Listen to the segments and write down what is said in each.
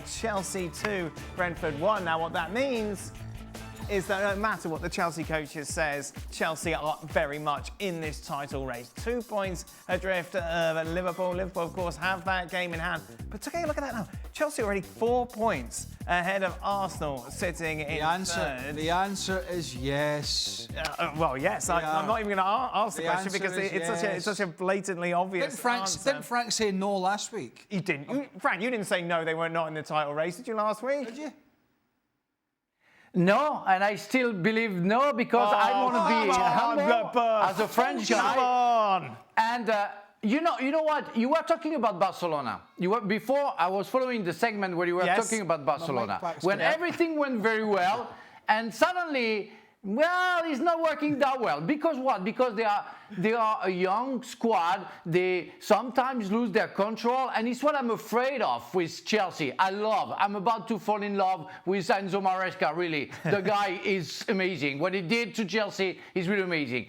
Chelsea 2, Brentford 1. Now, what that means is that no matter what the Chelsea coaches says, Chelsea are very much in this title race. 2 points adrift of Liverpool. Liverpool, of course, have that game in hand. But take a look at that now. Chelsea already 4 points ahead of Arsenal, sitting in third. The answer is yes. Well, yes. I'm not even going to ask the question because yes. it's such a blatantly obvious answer. Didn't Frank say no last week? He didn't. Frank, you didn't say no, they were not in the title race, did you, last week? Did you? No, and I still believe no because I want to be humble as a French guy. And you know what? You were talking about Barcelona. Before I was following the segment where you were talking about Barcelona. When everything went very well, and suddenly, well, it's not working that well. Because what? Because they are a young squad. They sometimes lose their control, and it's what I'm afraid of with Chelsea. I'm about to fall in love with Enzo Maresca, really. The guy is amazing. What he did to Chelsea is really amazing.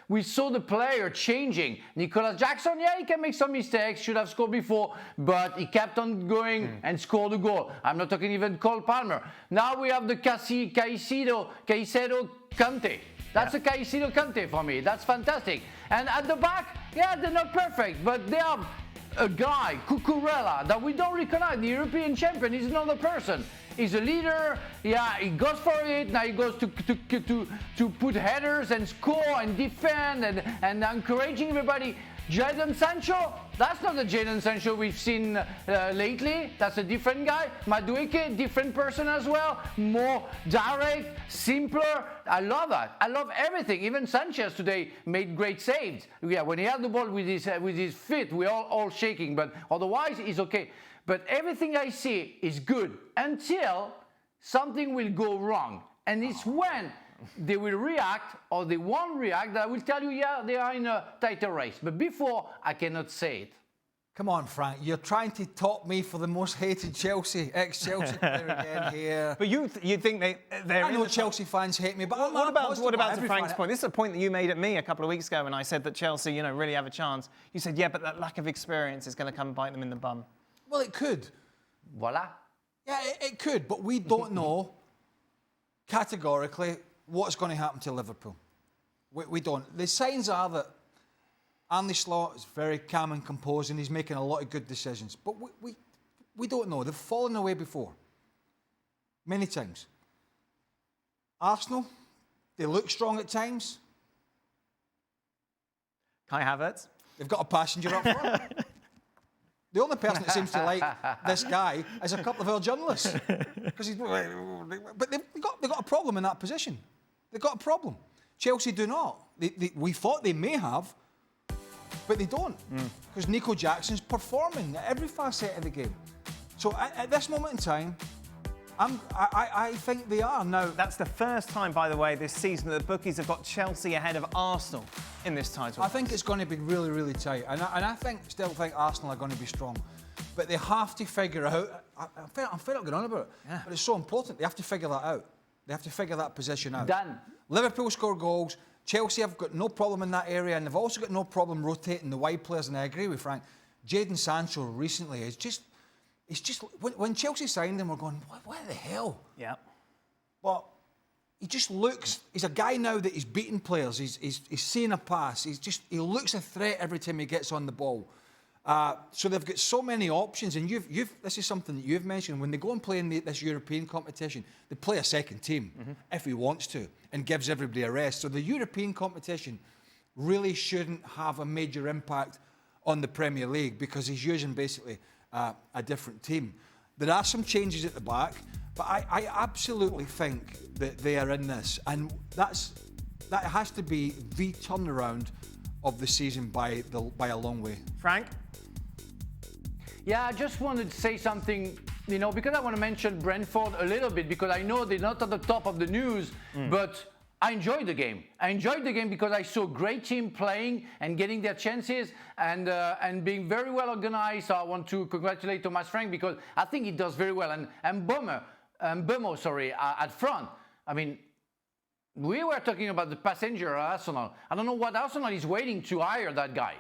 We saw the player changing. Nicolas Jackson, he can make some mistakes, should have scored before, but he kept on going and scored a goal. I'm not talking even Cole Palmer. Now we have the Caicedo Kante. That's a Caicedo Kante for me. That's fantastic. And at the back, they're not perfect, but they have a guy, Cucurella, that we don't recognize. The European champion is another person. He's a leader. He goes for it. Now he goes to put headers and score and defend and encouraging everybody. Jadon Sancho, that's not the Jadon Sancho we've seen lately. That's a different guy. Madueke, different person as well. More direct, simpler. I love that. I love everything. Even Sanchez today made great saves. When he had the ball with his feet, we're all shaking, but otherwise he's okay. But everything I see is good until something will go wrong. And it's when they will react or they won't react that I will tell you, they are in a tighter race. But before, I cannot say it. Come on, Frank. You're trying to top me for the most hated ex-Chelsea player again here. But you think they're I know Chelsea fans hate me, but what about to Frank's point? This is a point that you made at me a couple of weeks ago when I said that Chelsea, really have a chance. You said, but that lack of experience is going to come bite them in the bum. Well, it could. Voila. Yeah, it could, but we don't know categorically what's going to happen to Liverpool. We don't. The signs are that Arne Slot is very calm and composed and he's making a lot of good decisions. But we don't know. They've fallen away before. Many times. Arsenal, they look strong at times. Kai Havertz. They've got a passenger up front. The only person that seems to like this guy is a couple of our journalists. But they've got a problem in that position. They've got a problem. Chelsea do not. We thought they may have, but they don't. Because Nico Jackson's performing at every facet of the game. So at this moment in time, I think they are now. That's the first time, by the way, this season that the bookies have got Chelsea ahead of Arsenal in this title. I think it's going to be really, really tight. And I still think Arsenal are going to be strong. But they have to figure out... I'm fed up going on about it. Yeah. But it's so important. They have to figure that out. They have to figure that position out. Done. Liverpool score goals. Chelsea have got no problem in that area. And they've also got no problem rotating the wide players. And I agree with Frank. Jadon Sancho recently is just... It's just... When Chelsea signed him, we're going, what the hell? Yeah. But... He just looks... He's a guy now that he's beating players. He's seeing a pass. He looks a threat every time he gets on the ball. So they've got so many options. And this is something that you've mentioned. When they go and play in this European competition, they play a second team if he wants to and gives everybody a rest. So the European competition really shouldn't have a major impact on the Premier League because he's using basically a different team. There are some changes at the back. But I absolutely think that they are in this, and that has to be the turnaround of the season by a long way. Frank? Yeah, I just wanted to say something, because I want to mention Brentford a little bit, because I know they're not at the top of the news, but I enjoyed the game. I enjoyed the game because I saw a great team playing and getting their chances and being very well organized. So I want to congratulate Thomas Frank because I think he does very well. And Bomo, at front. I mean, we were talking about the passenger at Arsenal. I don't know what Arsenal is waiting to hire that guy.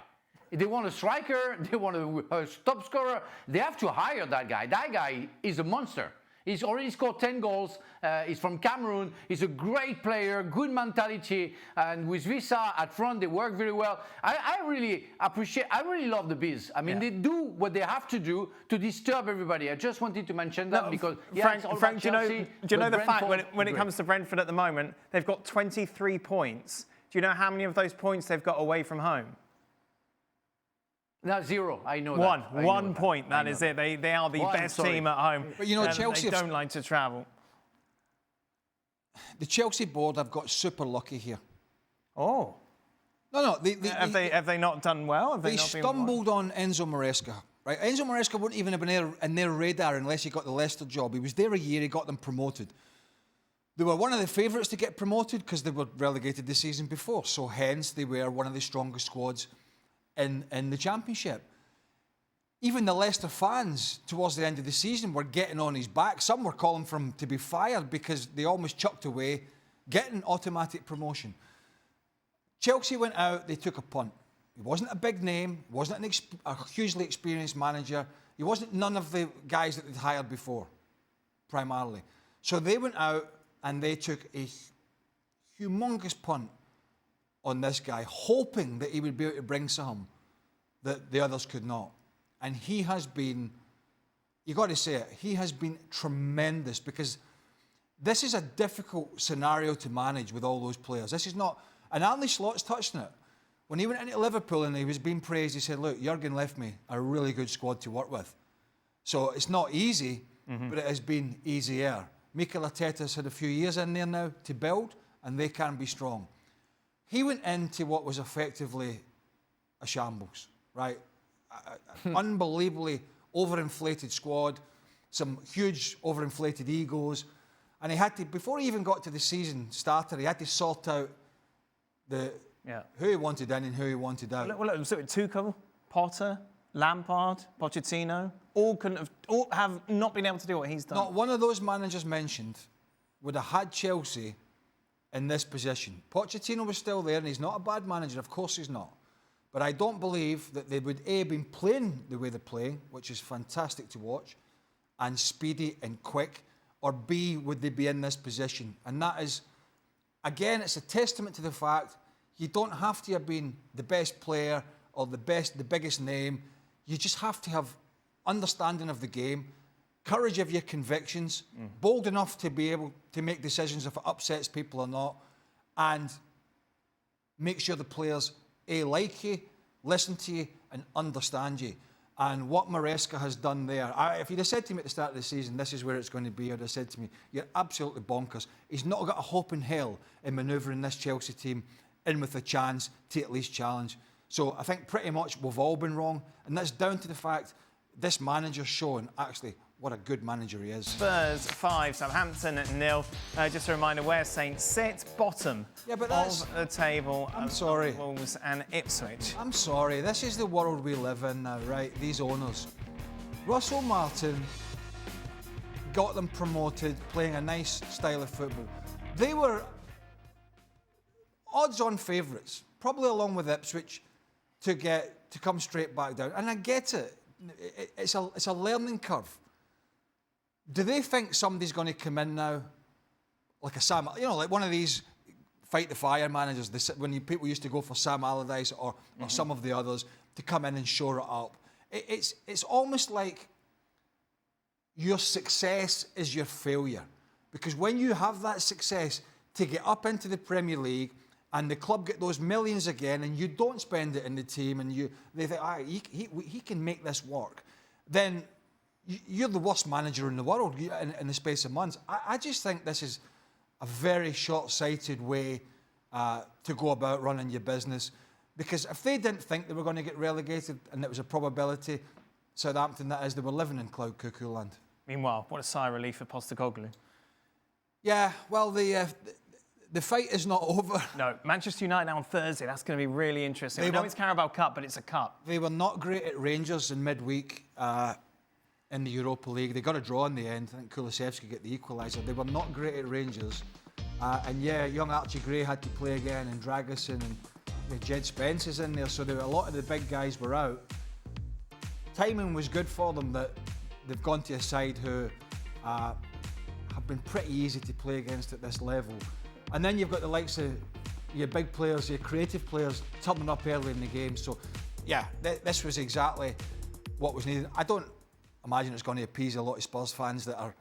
They want a striker. They want a top scorer. They have to hire that guy. That guy is a monster. He's already scored 10 goals. He's from Cameroon. He's a great player, good mentality. And with Visa at front, they work very well. I really appreciate, I really love the Bees. I mean, they do what they have to do to disturb everybody. I just wanted to mention that because, Frank, do you know the fact when it comes to Brentford at the moment, they've got 23 points. Do you know how many of those points they've got away from home? No, 0. I know that. One that. point. That is it. They are the best team at home. But you know, Chelsea they don't like to travel. The Chelsea board have got super lucky here. Oh. No. Have they not done well? They stumbled on Enzo Maresca. Right? Enzo Maresca wouldn't even have been in their radar unless he got the Leicester job. He was there a year. He got them promoted. They were one of the favourites to get promoted because they were relegated the season before. So hence they were one of the strongest squads in the Championship. Even the Leicester fans, towards the end of the season, were getting on his back. Some were calling for him to be fired because they almost chucked away getting automatic promotion. Chelsea went out, they took a punt. He wasn't a big name, wasn't a hugely experienced manager. He wasn't none of the guys that they'd hired before, primarily. So they went out and they took a humongous punt on this guy, hoping that he would be able to bring something that the others could not. And he has been, you got to say it, he has been tremendous because this is a difficult scenario to manage with all those players. This is not, and Arne Slot's touched on it. When he went into Liverpool and he was being praised, he said, look, Jurgen left me a really good squad to work with. So it's not easy, but it has been easier. Mikel Arteta's had a few years in there now to build, and they can be strong. He went into what was effectively a shambles, right? Unbelievably overinflated squad, some huge overinflated egos, and he had to, before he even got to the season starter, he had to sort out who he wanted in and who he wanted out. Look, so Tuchel, Potter, Lampard, Pochettino, all have not been able to do what he's done. Not one of those managers mentioned would have had Chelsea in this position. Pochettino was still there, and he's not a bad manager. Of course he's not. But I don't believe that they would A, been playing the way they're playing, which is fantastic to watch, and speedy and quick, or B, would they be in this position? And that is, again, it's a testament to the fact you don't have to have been the best player or the biggest name. You just have to have understanding of the game, courage of your convictions, bold enough to be able to make decisions if it upsets people or not, and make sure the players, A, like you, listen to you, and understand you. And what Maresca has done there, if he'd have said to me at the start of the season, this is where it's going to be, he'd have said to me, you're absolutely bonkers. He's not got a hope in hell in manoeuvring this Chelsea team in with a chance to at least challenge. So I think pretty much we've all been wrong, and that's down to the fact this manager's shown actually what a good manager he is. Spurs 5, Southampton 0. Just a reminder where Saints sit, bottom of the table. I'm sorry. Wolves and Ipswich. I'm sorry. This is the world we live in now, right? These owners. Russell Martin got them promoted, playing a nice style of football. They were odds-on favourites, probably along with Ipswich, to come straight back down. And I get it. It's a learning curve. Do they think somebody's going to come in now, like a Sam, like one of these fight the fire managers, when people used to go for Sam Allardyce or some of the others, to come in and shore it up? It's almost like your success is your failure. Because when you have that success to get up into the Premier League and the club get those millions again and you don't spend it in the team and they think, he can make this work, then you're the worst manager in the world in the space of months. I just think this is a very short-sighted way to go about running your business. Because if they didn't think they were going to get relegated and it was a probability, Southampton, that is, they were living in cloud cuckoo land. Meanwhile, what a sigh of relief for Postecoglou. Yeah, well, the fight is not over. No, Manchester United now on Thursday. That's going to be really interesting. I know it's Carabao Cup, but it's a cup. They were not great at Rangers in midweek in the Europa League. They got a draw in the end. I think Kulusevski got the equaliser. They were not great at Rangers. And yeah, young Archie Gray had to play again, and Dragusin, and with Jed Spence is in there, so a lot of the big guys were out. Timing was good for them that they've gone to a side who have been pretty easy to play against at this level. And then you've got the likes of your big players, your creative players turning up early in the game. So, yeah, this was exactly what was needed. I don't imagine it's going to appease a lot of Spurs fans that are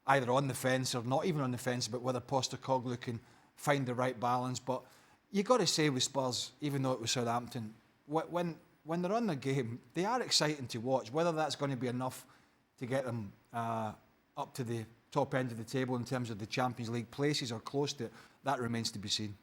either on the fence or not even on the fence about whether Postecoglou can find the right balance. But you got to say with Spurs, even though it was Southampton, when they're on the game, they are exciting to watch. Whether that's going to be enough to get them up to the top end of the table in terms of the Champions League places or close to it, that remains to be seen.